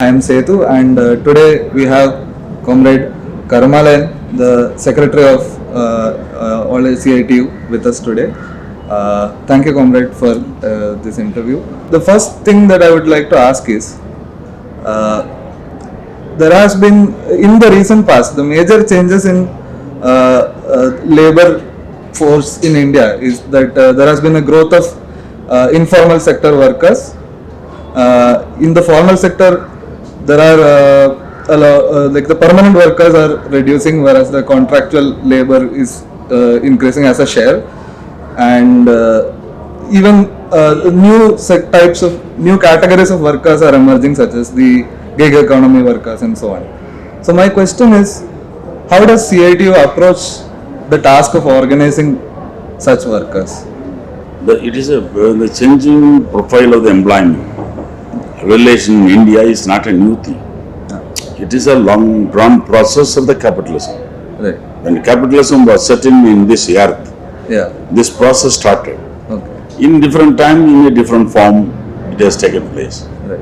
I am Sethu, and today we have Comrade Karumalaiyan, the Secretary of all CITU, with us today. Thank you, Comrade, for this interview. The first thing that I would like to ask is, there has been, in the recent past, the major changes in labor force in India is that there has been a growth of informal sector workers. In the formal sector, there are like the permanent workers are reducing, whereas the contractual labor is increasing as a share, and even new categories of workers are emerging, such as the gig economy workers and so on. So my question is, how does CITU approach the task of organizing such workers? It is the changing profile of the employment relation in India is not a new thing. It is a long drawn process of the capitalism. Right. When capitalism was setting in this earth, this process started. Okay. In different time, in a different form, it has taken place. Right.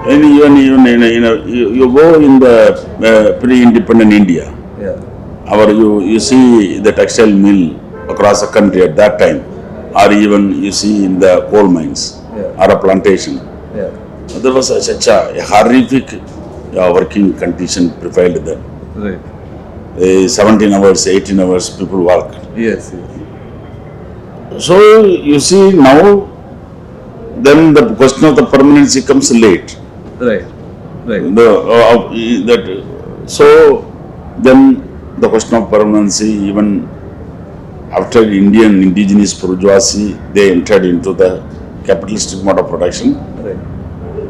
And even you go in the pre-independent India. You see the textile mill across the country at that time, or even you see in the coal mines or a plantation. There was such a horrific working condition prevailed then. Right. 17 hours, 18 hours people work. Yes. So you see now, then the question of the permanency comes late. Right. Right. So then the question of permanency, even after Indian indigenous bourgeoisie, they entered into the capitalistic mode of production. Right.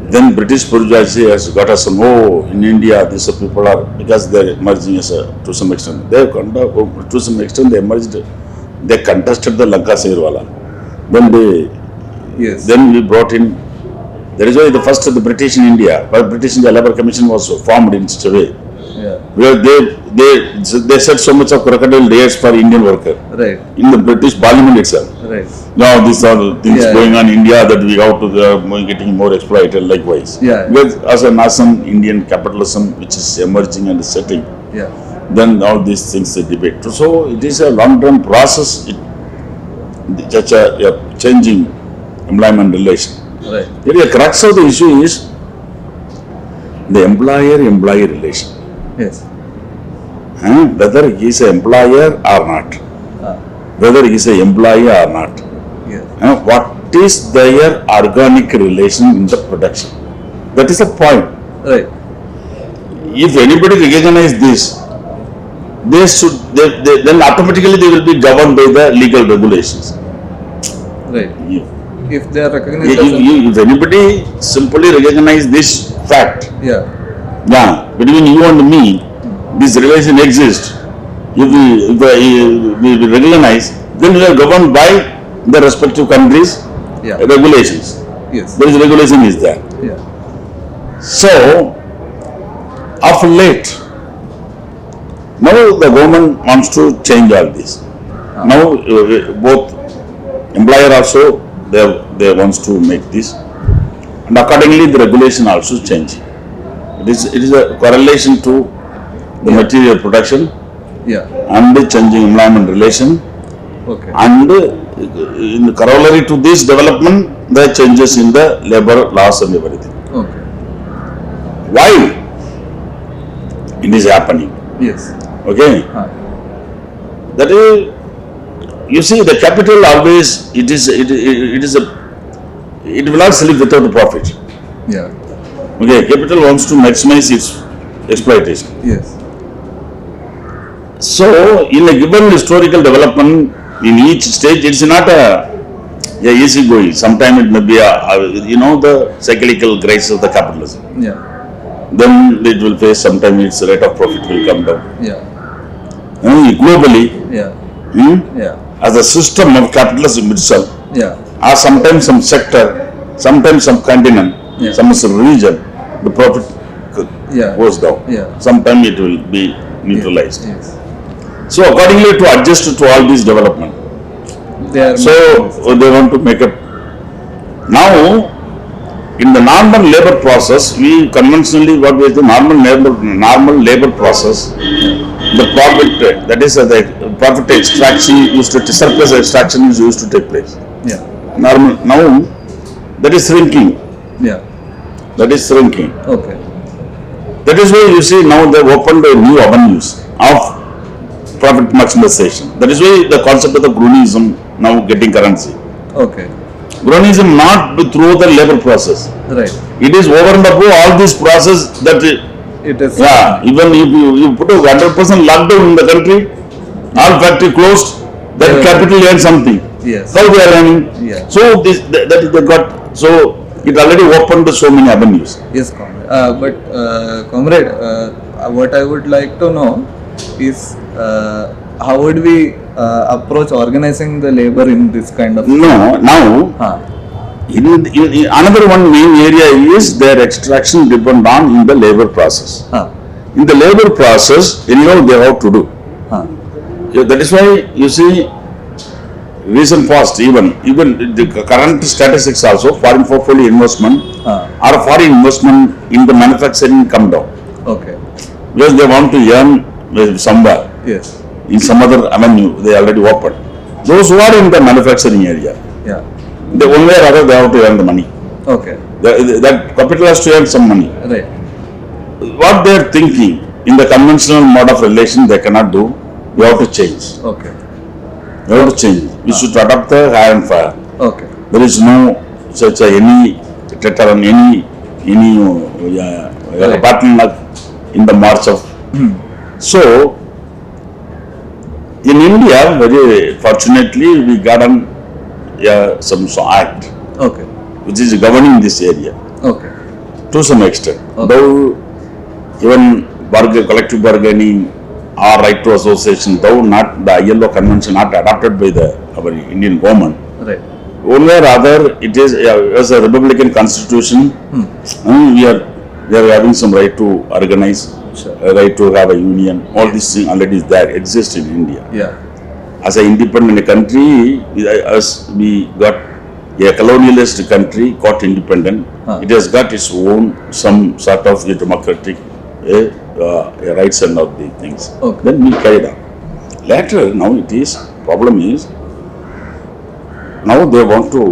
Then British bourgeoisie has got us to know in India these people are, because they are emerging as to some extent. To some extent they emerged, they contested the Lanka Sairwala. Then we brought in, that is why the first of the British in India, but British India Labour Commission was formed in such a way. Where they set so much of crocodile tears for Indian worker. Right. In the British Parliament itself. Right. Now these are the things going on in India that we have to getting more exploited likewise. Because as a nation, Indian capitalism which is emerging and setting, then all these things they debate. So it is a long-term process. Such a changing employment relation. Right. The crux of the issue is the employer-employee relation. Yes. Whether he is an employer or not, whether he is an employee or not, what is their organic relation in the production? That is the point. Right. If anybody recognize this, then automatically they will be governed by the legal regulations. Right. If they are recognized, if anybody simply recognize this fact, between you and me, this relation exists. If we recognize, then we are governed by the respective countries' regulations. Yes. There is regulation is there. So, of late, now the government wants to change all this. Now, both employer also they wants to make this, and accordingly the regulation also changing. It is a correlation to the material production and the changing employment relation. Okay. And in corollary to this development, the changes in the labor laws and everything. Okay. Why it is happening? Yes. Okay. That is, you see, the capital always it will not sleep without a profit. Okay, capital wants to maximize its exploitation. Yes. So, in a given historical development, in each stage, it's not a easy going. Sometimes it may be the cyclical grace of the capitalism. Then it will face. Sometimes its rate of profit will come down. Globally, as a system of capitalism itself, or sometimes some sector, sometimes some continent, some region, the profit goes down. Sometimes it will be neutralized. So accordingly, to adjust to all this development, they are so they want to make up. Now in the normal labor process, we conventionally what we do normal labor process, the profit that is the profit extraction used to surplus extraction is used to take place. Yeah. Normal now that is shrinking. Yeah. That is shrinking. Okay. That is why you see now they opened a new avenues of profit maximization. That is why the concept of the cronyism now getting currency. Okay. Cronyism not through the labor process. Right. It is over and above all this process that It is. yeah, even if you put a 100% lockdown in the country, all factory closed, that Yeah. capital earns something. Yes. How they are earning? Yeah. So this that they got so it already opened so many avenues. Yes, comrade. Comrade, what I would like to know is how would we approach organizing the labor in this kind of? No, now Huh. in another one main area is their extraction depend on in the labor process. Huh. In the labor process, anyhow they have to do. Huh. Yeah, that is why you see recent past even the current statistics also foreign portfolio investment Huh. or foreign investment in the manufacturing come down Okay. because they want to earn somewhere Yes. in some other avenue they already opened. Those who are in the manufacturing area, Yeah. they one way or other they have to earn the money. Okay. That capital has to earn some money. Right. What they are thinking in the conventional mode of relation they cannot do. You have to change. Okay. You have to change. You should adopt the hire and fire. Okay. There is no such any deterrent, any Right. bottleneck in the march of. So in India, very fortunately, we got some act Okay. which is governing this area Okay. to some extent. Okay. Though even collective bargaining or right to association, though not the ILO convention not adopted by our Indian government. Right. One way or other, it is as a Republican constitution. We are having some right to organize, Sure. right to have a union. All these things already is there, exist in India. Yeah. As an independent country, as we got a colonialist country, got independent, it has got its own some sort of democratic rights and all these things. Okay. Then we carried on. Later, now it is problem is. Now they want to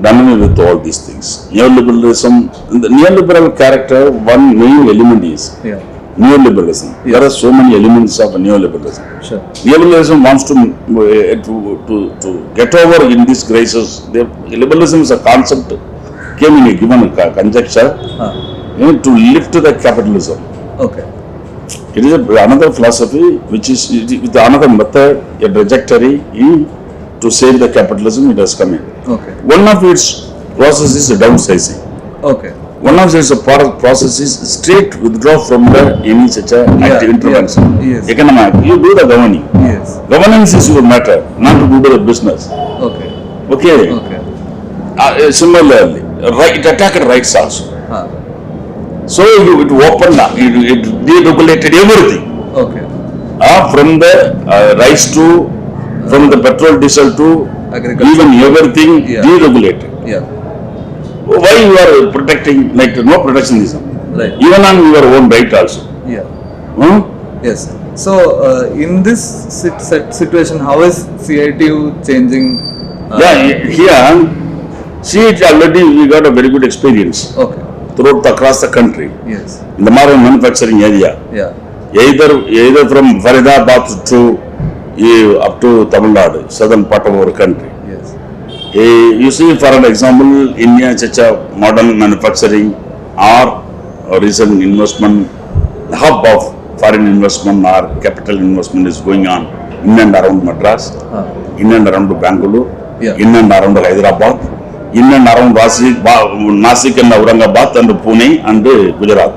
dominate with all these things. Neoliberalism, the neoliberal character, one main element is Yeah. neoliberalism. There are so many elements of neoliberalism. Sure. Neoliberalism wants to get over in this crisis. Liberalism is a concept, came in a given conjecture to lift the capitalism. Okay. It is another philosophy which is with another method, a trajectory to save the capitalism it has come in. Okay. One of its process is downsizing. Okay. One of its process is straight withdraw from any such active intervention. Yeah. Yes. Economic, you do the governing. Yes. Governance is your matter, not to do the business. Okay. Okay. Okay. Similarly, it attacked rights also. Huh. So it opened up, it deregulated everything. Okay. From the rice to, from the petrol, diesel to Agriculture. even everything Yeah. deregulated. Yeah. Why you are protecting, like no protectionism, Right. even on your own right also. Yeah. Hmm? Yes. So in this situation, how is CITU changing? Yeah, here, see it already we got a very good experience Okay. throughout across the country Yes. in the modern manufacturing area. Yeah. Either from Faridabad to up to Tamil Nadu, southern part of our country. Yes. You see, for an example, India such a modern manufacturing or recent investment, hub of foreign investment or capital investment is going on in and around Madras, in and around Bangalore, Yeah. in and around Hyderabad, in and around Nasik and Aurangabad and Pune and Gujarat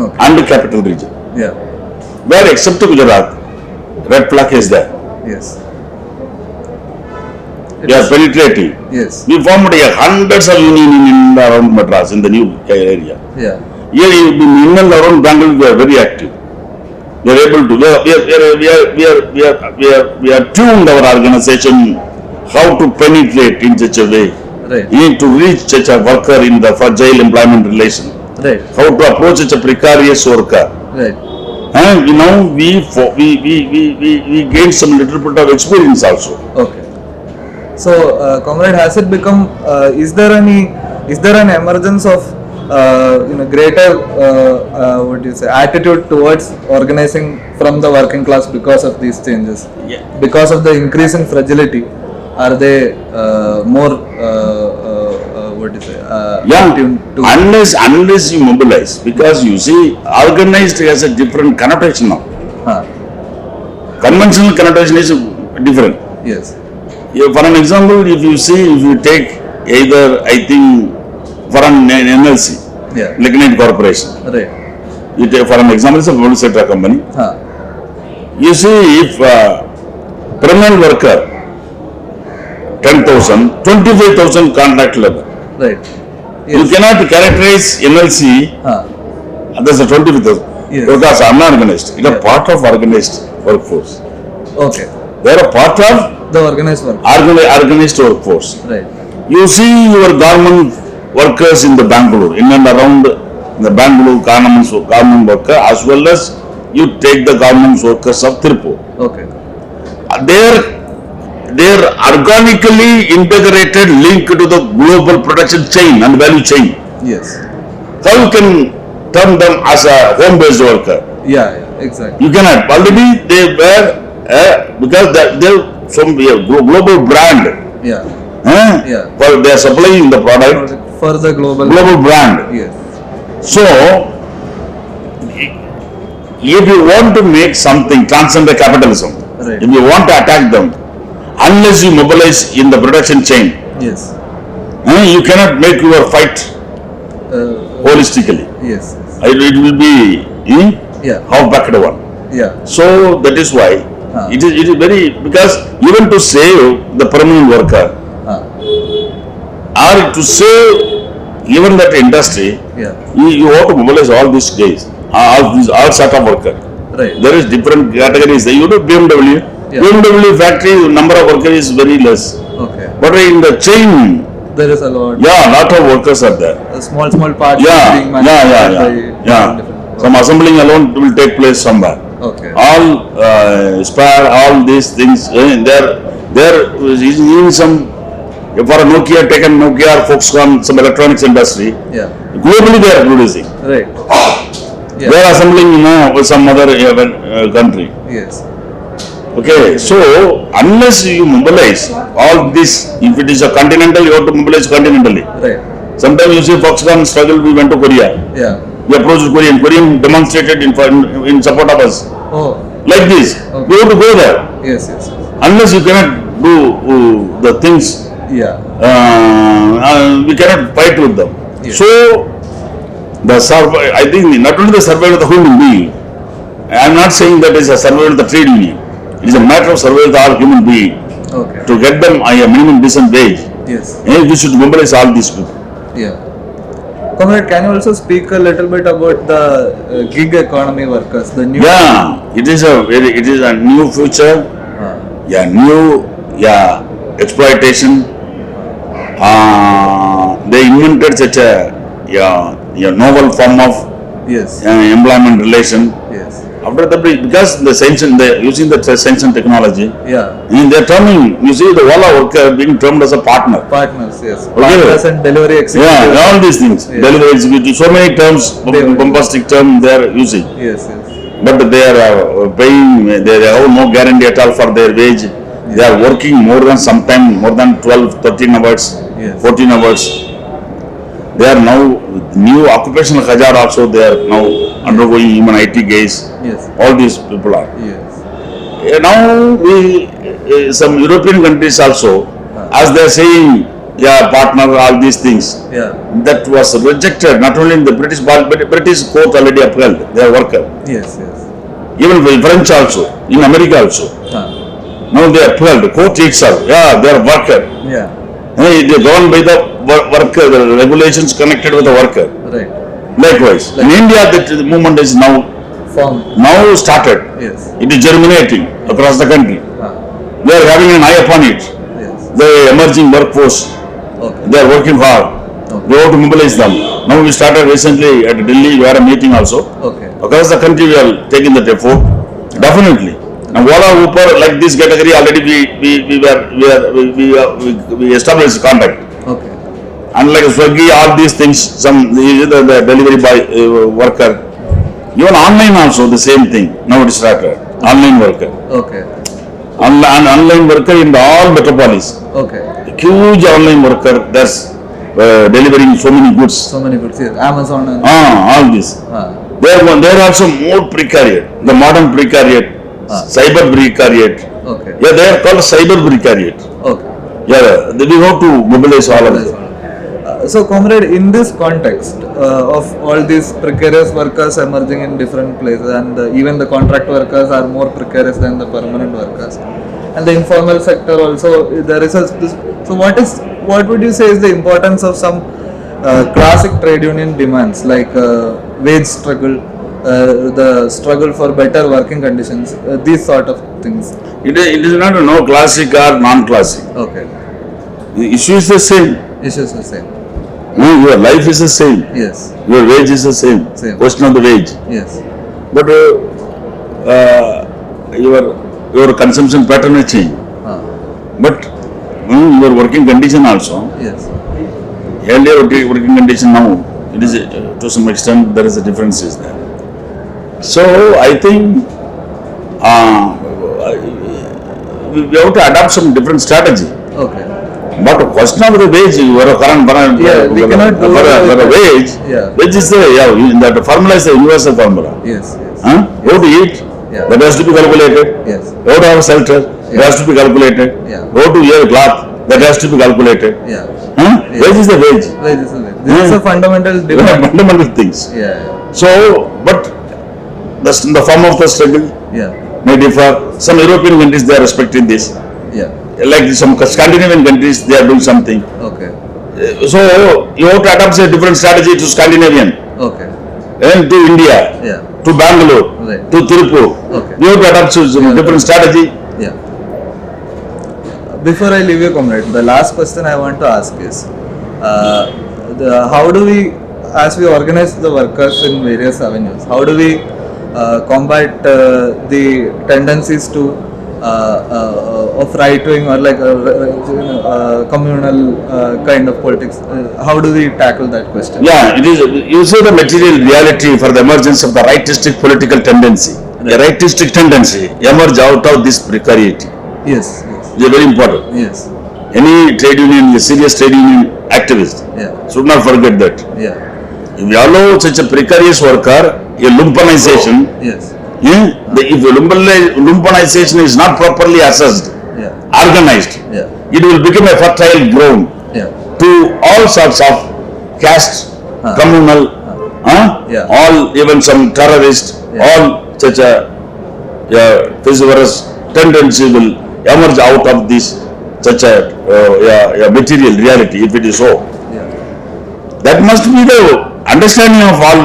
Okay. and the capital region. Yeah. Where except Gujarat, red flag is there. Yes. They are penetrating. Yes. We formed hundreds of union in and around Madras in the new area. Yeah. Here in and around Bangalore we are very active. We are able to. We are tuned our organization how to penetrate in such a way Right. You need to reach such a worker in the fragile employment relation. Right. How to approach such a precarious worker. Right. And we gained some little bit of experience also. Okay. So, comrade, has it become? Is there an emergence of greater what do you say, attitude towards organizing from the working class because of these changes? Yeah. Because of the increase in fragility, are they more what do you say? Yeah, attuned to? unless you mobilize, because you see, organized has a different connotation now. Huh. Conventional connotation is different. Yes. For an example, if you take either, I think, for an NLC, Yeah. Lignite Corporation, Right. you take for an example, it's a public sector company. Huh. You see, if permanent worker, 10,000, 25,000 contract labor. Right. You Yes. cannot characterize NLC Huh. as a 25,000 Yes. because unorganized. It's a Yeah. part of organized workforce. Okay. They are a part of The organized work. organized workforce. Right. You see your government workers in the Bangalore, in and around the Bangalore government worker, as well as you take the government workers of Tirupur. Okay. They are organically integrated, linked to the global production chain and value chain. Yes. How you can term them as a home-based worker? Yeah. Exactly. You cannot. Already they were because they're some global brand. Yeah. Yeah. For they are supplying the product, For the global. brand. Yes. So, if you want to make something transcend the capitalism, Right. if you want to attack them, unless you mobilize in the production chain, Yes. you cannot make your fight holistically. Yes. It will be Yeah. half-backed one. Yeah. So that is why it is very, because even to save the permanent worker or to save even that industry, Yeah. you have to mobilize all these guys, all sort of worker. Right. There is different categories. You know BMW. Yeah. BMW factory number of workers is very less. Okay. But in the chain, There is a lot. lot of workers are there. Small parts Yeah, being manufactured by different. Some assembling alone will take place somewhere. Okay. All spare, all these things. There is even some, for a Nokia, taken Nokia or Foxconn, some electronics industry. Yeah. Globally they are producing. Right. Yeah. They are assembling, with some other country. Yes. Okay, so unless you mobilize all this, if it is a continental, you have to mobilize continentally. Right. Sometimes you see Foxconn struggle, we went to Korea. Yeah. We approached Korean demonstrated in support of us. Oh. Like this, Okay. we have to go there. Yes. Yes. Unless you cannot do the things, Yeah. we cannot fight with them. Yes. So, I think not only the survival of the human being, I am not saying that is a survival of the trade union. It is a matter of survival of the all human being. Okay. To get them a minimum decent wage, Yes. we should mobilize all these people. Yeah. Comrade, can you also speak a little bit about the gig economy workers, the new? Yeah, it is a new future. New exploitation. They invented such a novel form of Yes. employment relation. Yes. After the because using the science and technology, Yeah. they're terming. You see the Ola worker being termed as a partner. Partners. Yes. Okay. Partners and delivery executives. Yeah, all these things. Yes. Delivery executive, so many terms, bombastic term they are using. Yes. Yes. But they are paying, they have no guarantee at all for their wage. They are working more than 12, 13 hours, Yes. 14 hours. They are now, new occupational hazard also, they are now undergoing, even IT guys. Yes. All these people are. Yes. Now, some European countries also, as they are saying, partner, all these things, Yeah. that was rejected, not only in the British court already upheld, they are worker. Yes. Yes. Even French also, in America also. Now they are upheld, court itself, they are worker. Yeah. They are governed by the worker, the regulations connected with the worker. Right. Likewise, in India, the movement is now started. Yes. It is germinating across the country. We are having an eye upon it. Yes. The emerging workforce Okay. They are working hard. Okay. We have to mobilize them. Now we started recently at Delhi. We had a meeting also. Okay. Across the country, we are taking that effort. Definitely. And Ola, Uber, like this category already we established contact. Okay. Unlike Swiggy, all these things, the delivery boy worker, even online also the same thing. Now it is started. Online worker. Okay. Online worker in all metropolis. Okay. Huge online worker that's delivering so many goods. So many goods. Yes. Amazon and. All this. They are also more precariat. The modern precariat, cyber precariat. Okay. Yeah, they are called cyber precariat. Okay. Yeah, we have to mobilize all of them. So, comrade, in this context of all these precarious workers emerging in different places, and even the contract workers are more precarious than the permanent workers, and the informal sector also, there is a. So, what would you say is the importance of some classic trade union demands like wage struggle, the struggle for better working conditions, these sort of things? It is not no classic or non-classic. Okay. The issue is the same. Issues the same. No, your life is the same. Yes. Your wage is the same. Same. Question of the wage. Yes. But your consumption pattern will change. But your working condition also. Yes. Earlier working condition, now it is to some extent there is a difference is there. So I think we have to adapt some different strategy. Okay. But question of the wage, We cannot do for a wage, Yeah. which is in that formula is the universal formula. Yes. Yes. You have to eat, Yeah. that has to be calculated. Yes. You have to have shelter, that has to be calculated. Yeah. You have to wear cloth, that has to be calculated. Yeah. Wage is the wage. Wage is a wage. This is a fundamental demand. Fundamental things. Yeah. So, but the form of the struggle Yeah. may differ. Some European countries they are respecting this. Yeah. Like some Scandinavian countries they are doing something. Okay. So you have to adapt a different strategy to Scandinavian Okay. and to India, Yeah. to Bangalore, Right. to Tirupur. Okay. You have to adapt to some different strategy. Yeah. Before I leave you, comrade, the last question I want to ask is, how do we, as we organize the workers in various avenues, how do we combat the tendencies to of right wing or like communal kind of politics? How do we tackle that question? Yeah, it is. You see the material reality for the emergence of the rightistic political tendency. The rightistic tendency emerge out of this precarity. Yes. It is very important. Yes. Any trade union, a serious trade union activist Yeah. should not forget that. Yeah. If you allow such a precarious worker, a lumpenization, Yes. if lumpenization is not properly assessed, Yeah. organized, Yeah. it will become a fertile ground Yeah. to all sorts of caste, communal, Yeah. all even some terrorists, all such a fissurous tendency will emerge out of this such a material reality if it is so. Yeah. That must be the understanding of all.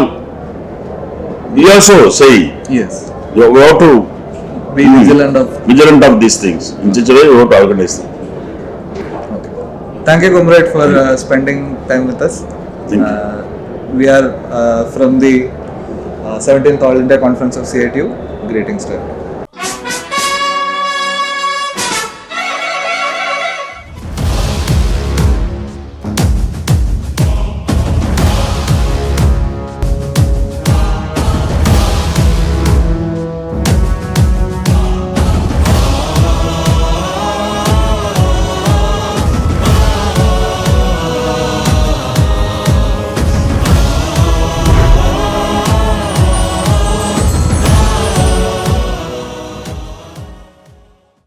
We also say Yes. we have to Be vigilant of. vigilant of these things. In such a way, we have to organize them. Okay. Thank you, comrade, for spending time with us. Thank you. We are from the 17th All India Conference of CITU. Greetings to you.